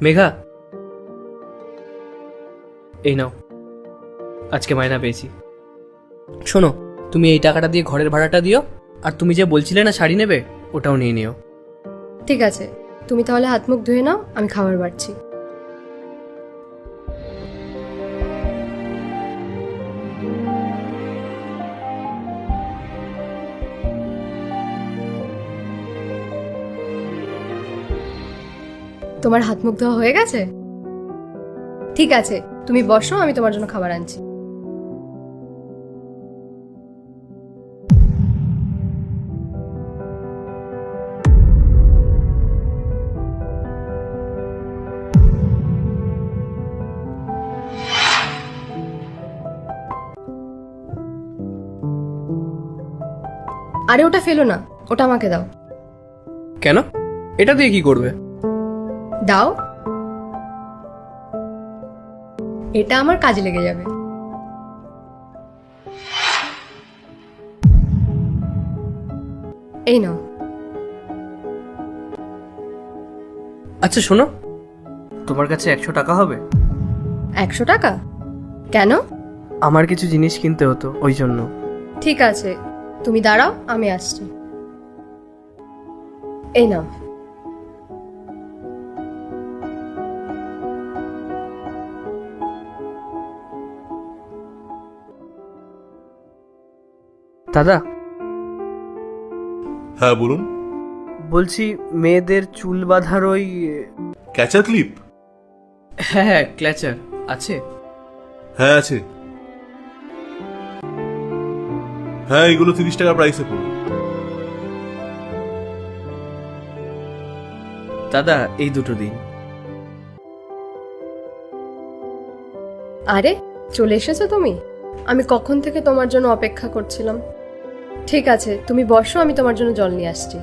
মেঘা, এই নাও, আজকে মাইনা পেয়েছি। শোনো, তুমি এই টাকাটা দিয়ে ঘরের ভাড়াটা দিও, আর তুমি যে বলছিলে না শাড়ি নেবে, ওটাও নিয়ে নিও। ঠিক আছে, তুমি তাহলে হাত মুখ ধুয়ে নাও, আমি খাবার বাড়ছি। তোমার হাত মুখ ধোয়া হয়ে গেছে? ঠিক আছে, তুমি বসো, আমি তোমার জন্য খাবার আনছি। আরে ওটা ফেলো না, ওটা আমাকে দাও। কেন? এটা দিয়ে কি করবে? দাও, এটা আমার কাজে লেগে যাবে। এই নাও। আচ্ছা শোনো, তোমার কাছে 100 টাকা হবে? 100 টাকা? কেন? আমার কিছু জিনিস কিনতে হতো, ওই জন্য। ঠিক আছে, তুমি দাঁড়াও, আমি আসছি। এই নাও। দাদা, হ্যাঁ বলুন। বলছি মেয়েদের চুল বাঁধার ওই... ক্যাচার ক্লিপ? হ্যাঁ হ্যাঁ, ক্ল্যাচার আছে? হ্যাঁ আছে। হ্যাঁ, এগুলো 30 টাকা প্রাইসে পড়বে। দাদা, এই দুটো দিন। আরে, চলে এসেছো তুমি? আমি কখন থেকে তোমার জন্য অপেক্ষা করছিলাম। ঠিক আছে, তুমি বসো, আমি তোমার জন্য জল নিয়ে আসছি।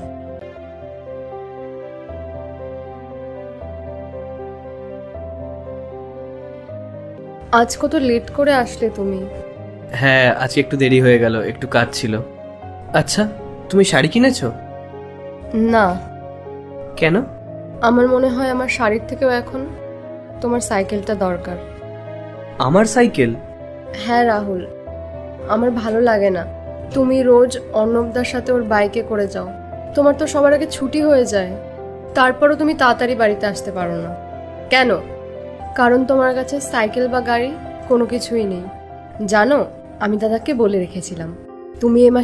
আজ কত লেট করে আসলে তুমি। হ্যাঁ, আজকে একটু দেরি হয়ে গেল, একটু কাজ ছিল। আচ্ছা, তুমি শাড়ি কিনেছো? না, কেন? আমার মনে হয় আমার শাড়ির থেকেও এখন তোমার সাইকেলটা দরকার। আমার সাইকেল? হ্যাঁ রাহুল, আমার ভালো লাগে না তুমি রোজ অর্ণবদার সাথে ওর বাইকে করে যাও। তোমার তো সবার আগে ছুটি হয়ে যায়, তারপরও তুমি তাড়াতাড়ি বাড়িতে আসতে পারো না। কেন? কারণ তোমার কাছে সাইকেল বা গাড়ি কোনো কিছুই নেই। জানো, আমি দাদাকে বলে রেখেছিলাম তুমি এ মাসে